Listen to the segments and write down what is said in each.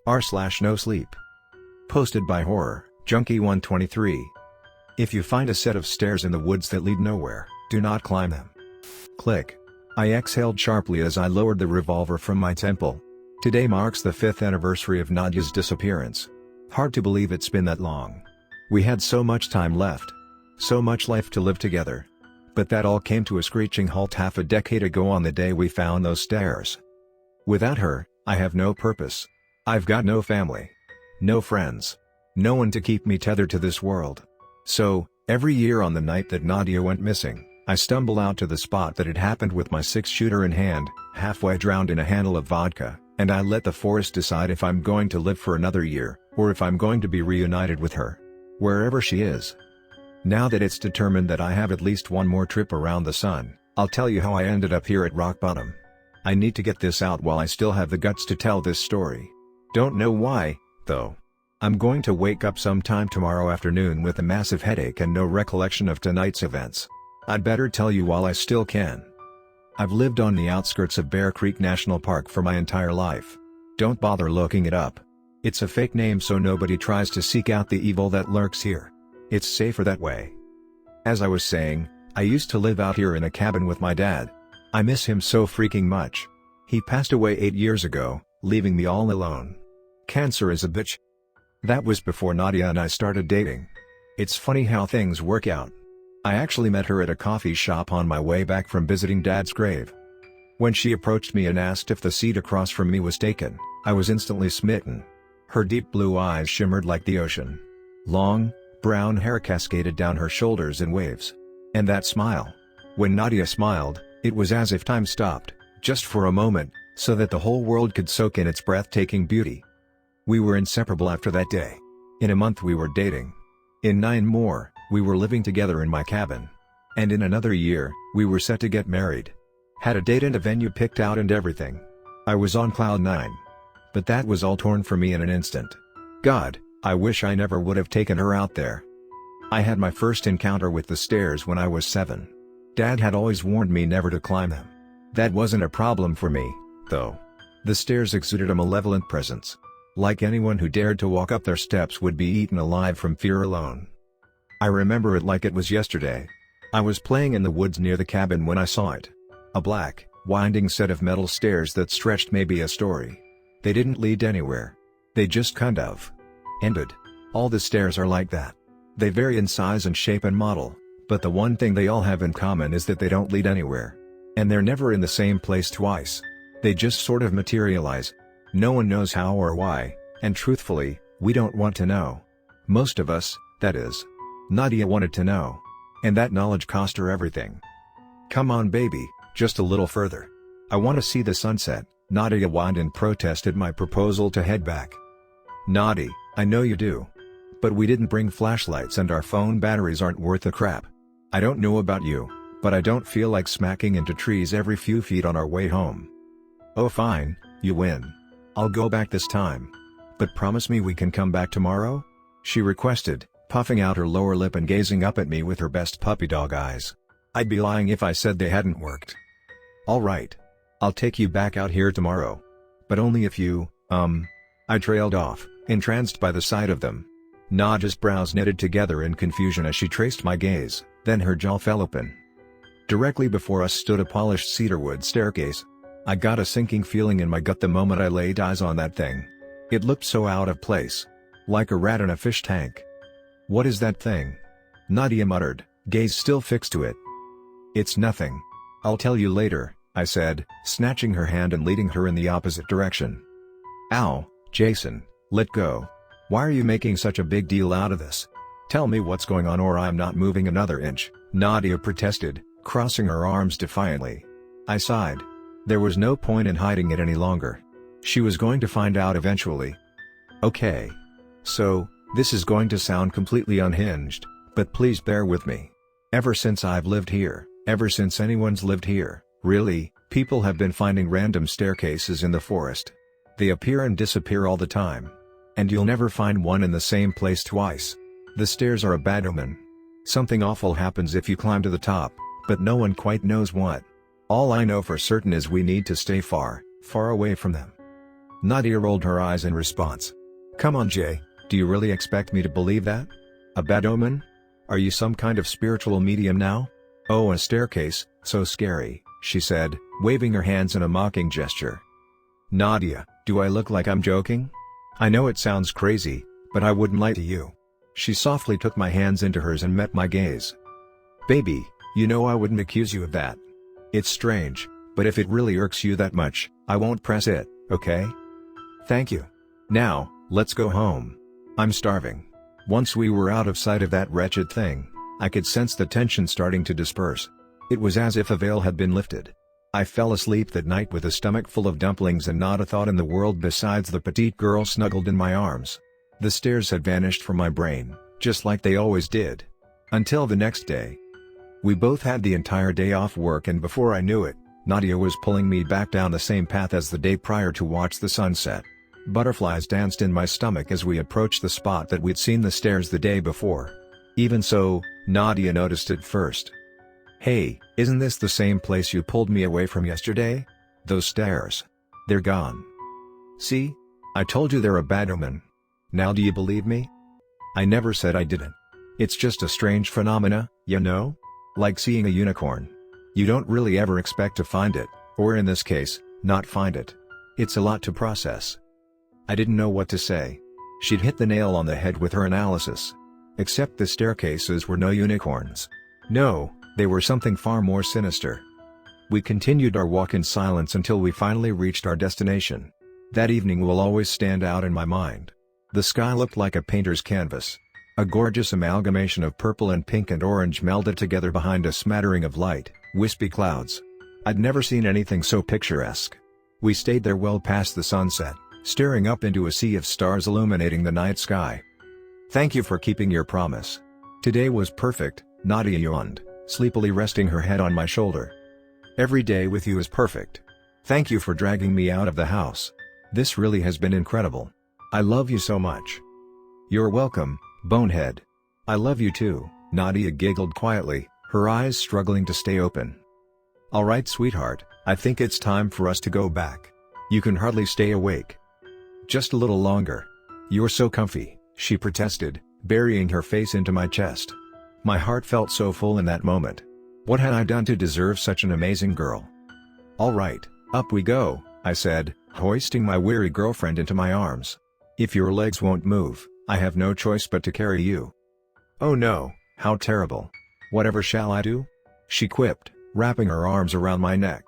r/NoSleep. Posted by Horror Junkie 123. If you find a set of stairs in the woods that lead nowhere, do not climb them. Click. I exhaled sharply as I lowered the revolver from my temple. Today marks the 5th anniversary of Nadia's disappearance. Hard to believe it's been that long. We had so much time left. So much life to live together. But that all came to a screeching halt half a decade ago on the day we found those stairs. Without her, I have no purpose. I've got no family. No friends. No one to keep me tethered to this world. So, every year on the night that Nadia went missing, I stumble out to the spot that had happened with my 6-shooter in hand, halfway drowned in a handle of vodka, and I let the forest decide if I'm going to live for another year, or if I'm going to be reunited with her. Wherever she is. Now that it's determined that I have at least one more trip around the sun, I'll tell you how I ended up here at rock bottom. I need to get this out while I still have the guts to tell this story. Don't know why, though. I'm going to wake up sometime tomorrow afternoon with a massive headache and no recollection of tonight's events. I'd better tell you while I still can. I've lived on the outskirts of Bear Creek National Park for my entire life. Don't bother looking it up. It's a fake name so nobody tries to seek out the evil that lurks here. It's safer that way. As I was saying, I used to live out here in a cabin with my dad. I miss him so freaking much. He passed away 8 years ago, leaving me all alone. Cancer is a bitch. That was before Nadia and I started dating. It's funny how things work out. I actually met her at a coffee shop on my way back from visiting Dad's grave. When she approached me and asked if the seat across from me was taken, I was instantly smitten. Her deep blue eyes shimmered like the ocean. Long, brown hair cascaded down her shoulders in waves. And that smile. When Nadia smiled, it was as if time stopped, just for a moment, so that the whole world could soak in its breathtaking beauty. We were inseparable after that day. In a month we were dating. In 9 more, we were living together in my cabin. And in another year, we were set to get married. Had a date and a venue picked out and everything. I was on cloud 9. But that was all torn from me in an instant. God, I wish I never would have taken her out there. I had my first encounter with the stairs when I was 7. Dad had always warned me never to climb them. That wasn't a problem for me, though. The stairs exuded a malevolent presence. Like anyone who dared to walk up their steps would be eaten alive from fear alone. I remember it like it was yesterday. I was playing in the woods near the cabin when I saw it. A black, winding set of metal stairs that stretched maybe a story. They didn't lead anywhere. They just kind of ended. All the stairs are like that. They vary in size and shape and model, but the one thing they all have in common is that they don't lead anywhere. And they're never in the same place twice. They just sort of materialize. No one knows how or why, and truthfully, we don't want to know. Most of us, that is. Nadia wanted to know. And that knowledge cost her everything. Come on baby, just a little further. I want to see the sunset, Nadia whined and protested my proposal to head back. Nadi, I know you do. But we didn't bring flashlights and our phone batteries aren't worth a crap. I don't know about you, but I don't feel like smacking into trees every few feet on our way home. Oh fine, you win. I'll go back this time. But promise me we can come back tomorrow? She requested, puffing out her lower lip and gazing up at me with her best puppy dog eyes. I'd be lying if I said they hadn't worked. All right. I'll take you back out here tomorrow. But only if you, I trailed off, entranced by the sight of them. Nadia's brows knitted together in confusion as she traced my gaze, then her jaw fell open. Directly before us stood a polished cedarwood staircase. I got a sinking feeling in my gut the moment I laid eyes on that thing. It looked so out of place. Like a rat in a fish tank. What is that thing? Nadia muttered, gaze still fixed to it. It's nothing. I'll tell you later, I said, snatching her hand and leading her in the opposite direction. Ow, Jason, let go. Why are you making such a big deal out of this? Tell me what's going on or I'm not moving another inch, Nadia protested, crossing her arms defiantly. I sighed. There was no point in hiding it any longer. She was going to find out eventually. Okay. So, this is going to sound completely unhinged, but please bear with me. Ever since I've lived here, ever since anyone's lived here, really, people have been finding random staircases in the forest. They appear and disappear all the time. And you'll never find one in the same place twice. The stairs are a bad omen. Something awful happens if you climb to the top, but no one quite knows what. All I know for certain is we need to stay far, far away from them. Nadia rolled her eyes in response. Come on, Jay, do you really expect me to believe that? A bad omen? Are you some kind of spiritual medium now? Oh, a staircase, so scary, she said, waving her hands in a mocking gesture. Nadia, do I look like I'm joking? I know it sounds crazy, but I wouldn't lie to you. She softly took my hands into hers and met my gaze. Baby, you know I wouldn't accuse you of that. It's strange, but if it really irks you that much, I won't press it, okay? Thank you. Now, let's go home. I'm starving. Once we were out of sight of that wretched thing, I could sense the tension starting to disperse. It was as if a veil had been lifted. I fell asleep that night with a stomach full of dumplings and not a thought in the world besides the petite girl snuggled in my arms. The stairs had vanished from my brain, just like they always did. Until the next day. We both had the entire day off work, and before I knew it, Nadia was pulling me back down the same path as the day prior to watch the sunset. Butterflies danced in my stomach as we approached the spot that we'd seen the stairs the day before. Even so, Nadia noticed it first. Hey, isn't this the same place you pulled me away from yesterday? Those stairs. They're gone. See? I told you they're a bad omen. Now do you believe me? I never said I didn't. It's just a strange phenomena, you know? Like seeing a unicorn. You don't really ever expect to find it, or in this case, not find it. It's a lot to process. I didn't know what to say. She'd hit the nail on the head with her analysis. Except the staircases were no unicorns. No, they were something far more sinister. We continued our walk in silence until we finally reached our destination. That evening will always stand out in my mind. The sky looked like a painter's canvas. A gorgeous amalgamation of purple and pink and orange melded together behind a smattering of light, wispy clouds. I'd never seen anything so picturesque. We stayed there well past the sunset, staring up into a sea of stars illuminating the night sky. Thank you for keeping your promise. Today was perfect, Nadia yawned, sleepily resting her head on my shoulder. Every day with you is perfect. Thank you for dragging me out of the house. This really has been incredible. I love you so much. You're welcome, bonehead. I love you too, Nadia giggled quietly, her eyes struggling to stay open. Alright sweetheart, I think it's time for us to go back. You can hardly stay awake. Just a little longer. You're so comfy, she protested, burying her face into my chest. My heart felt so full in that moment. What had I done to deserve such an amazing girl? Alright, up we go, I said, hoisting my weary girlfriend into my arms. If your legs won't move, I have no choice but to carry you. Oh no, how terrible. Whatever shall I do? She quipped, wrapping her arms around my neck.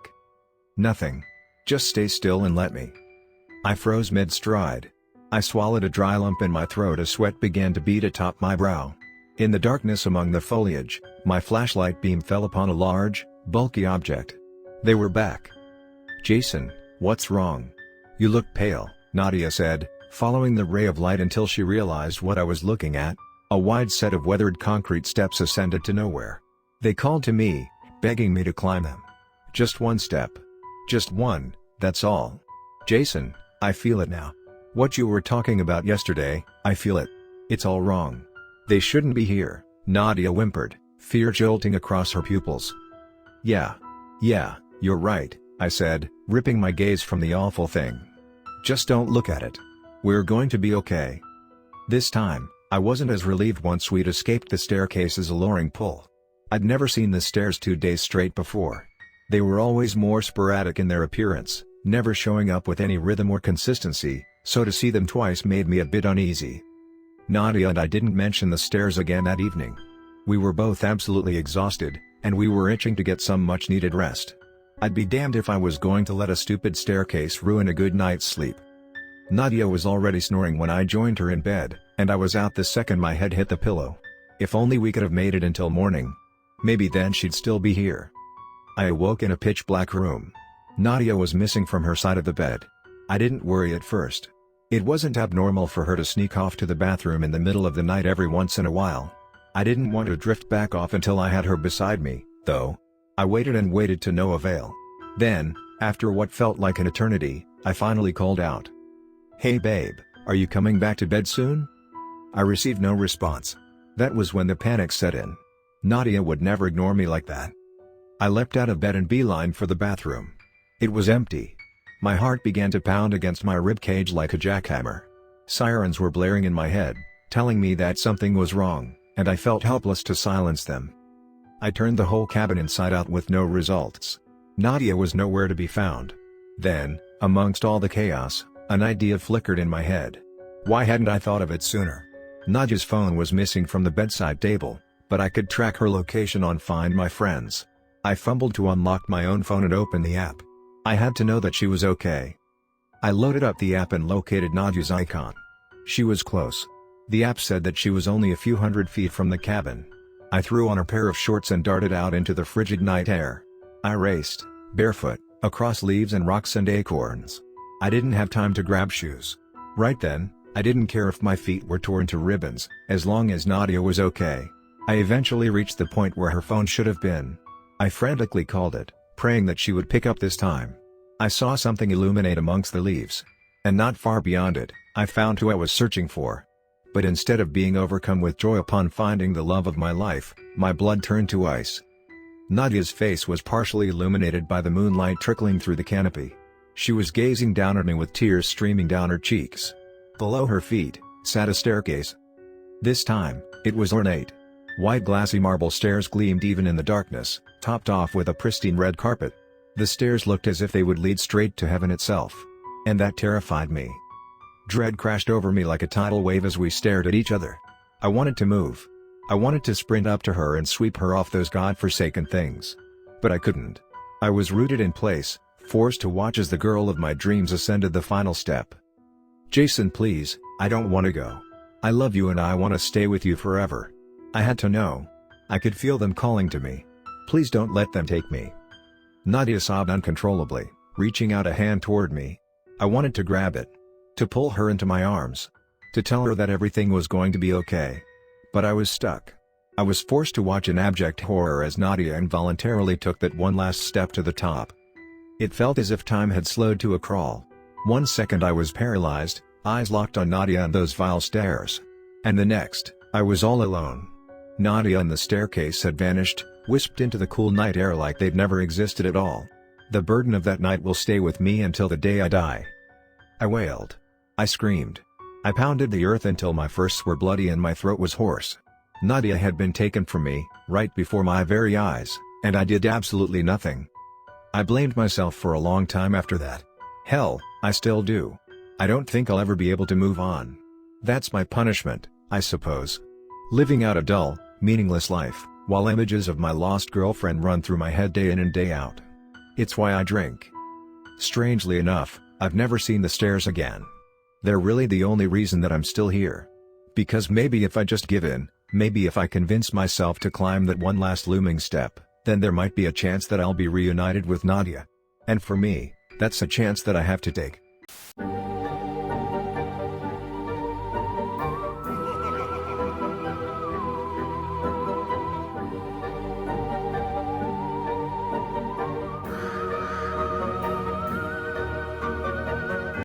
Nothing. Just stay still and let me. I froze mid-stride. I swallowed a dry lump in my throat as sweat began to bead atop my brow. In the darkness among the foliage, my flashlight beam fell upon a large, bulky object. They were back. Jason, what's wrong? You look pale, Nadia said, following the ray of light until she realized what I was looking at. A wide set of weathered concrete steps ascended to nowhere. They called to me, begging me to climb them. Just one step. Just one, that's all. Jason, I feel it now. What you were talking about yesterday, I feel it. It's all wrong. They shouldn't be here, Nadia whimpered, fear jolting across her pupils. Yeah, you're right, I said, ripping my gaze from the awful thing. Just don't look at it. We're going to be okay. This time, I wasn't as relieved once we'd escaped the staircase's alluring pull. I'd never seen the stairs 2 days straight before. They were always more sporadic in their appearance, never showing up with any rhythm or consistency, so to see them twice made me a bit uneasy. Nadia and I didn't mention the stairs again that evening. We were both absolutely exhausted, and we were itching to get some much-needed rest. I'd be damned if I was going to let a stupid staircase ruin a good night's sleep. Nadia was already snoring when I joined her in bed, and I was out the second my head hit the pillow. If only we could have made it until morning. Maybe then she'd still be here. I awoke in a pitch-black room. Nadia was missing from her side of the bed. I didn't worry at first. It wasn't abnormal for her to sneak off to the bathroom in the middle of the night every once in a while. I didn't want to drift back off until I had her beside me, though. I waited and waited to no avail. Then, after what felt like an eternity, I finally called out. Hey babe, are you coming back to bed soon? I received no response. That was when the panic set in. Nadia would never ignore me like that. I leapt out of bed and beelined for the bathroom. It was empty. My heart began to pound against my ribcage like a jackhammer. Sirens were blaring in my head, telling me that something was wrong, and I felt helpless to silence them. I turned the whole cabin inside out with no results. Nadia was nowhere to be found. Then, amongst all the chaos, an idea flickered in my head. Why hadn't I thought of it sooner? Nadia's phone was missing from the bedside table, but I could track her location on Find My Friends. I fumbled to unlock my own phone and open the app. I had to know that she was okay. I loaded up the app and located Nadia's icon. She was close. The app said that she was only a few hundred feet from the cabin. I threw on a pair of shorts and darted out into the frigid night air. I raced, barefoot, across leaves and rocks and acorns. I didn't have time to grab shoes. Right then, I didn't care if my feet were torn to ribbons, as long as Nadia was okay. I eventually reached the point where her phone should have been. I frantically called it, praying that she would pick up this time. I saw something illuminate amongst the leaves. And not far beyond it, I found who I was searching for. But instead of being overcome with joy upon finding the love of my life, my blood turned to ice. Nadia's face was partially illuminated by the moonlight trickling through the canopy. She was gazing down at me with tears streaming down her cheeks. Below her feet, sat a staircase. This time, it was ornate. White glassy marble stairs gleamed even in the darkness, topped off with a pristine red carpet. The stairs looked as if they would lead straight to heaven itself. And that terrified me. Dread crashed over me like a tidal wave as we stared at each other. I wanted to move. I wanted to sprint up to her and sweep her off those godforsaken things. But I couldn't. I was rooted in place, forced to watch as the girl of my dreams ascended the final step. "Jason, please, I don't want to go. I love you and I want to stay with you forever." I had to know. I could feel them calling to me. "Please don't let them take me." Nadia sobbed uncontrollably, reaching out a hand toward me. I wanted to grab it. To pull her into my arms. To tell her that everything was going to be okay. But I was stuck. I was forced to watch in abject horror as Nadia involuntarily took that one last step to the top. It felt as if time had slowed to a crawl. 1 second I was paralyzed, eyes locked on Nadia and those vile stairs. And the next, I was all alone. Nadia and the staircase had vanished, wisped into the cool night air like they'd never existed at all. The burden of that night will stay with me until the day I die. I wailed. I screamed. I pounded the earth until my fists were bloody and my throat was hoarse. Nadia had been taken from me, right before my very eyes, and I did absolutely nothing. I blamed myself for a long time after that. Hell, I still do. I don't think I'll ever be able to move on. That's my punishment, I suppose. Living out a dull, meaningless life, while images of my lost girlfriend run through my head day in and day out. It's why I drink. Strangely enough, I've never seen the stairs again. They're really the only reason that I'm still here. Because maybe if I just give in, maybe if I convince myself to climb that one last looming step, then there might be a chance that I'll be reunited with Nadia. And for me, that's a chance that I have to take.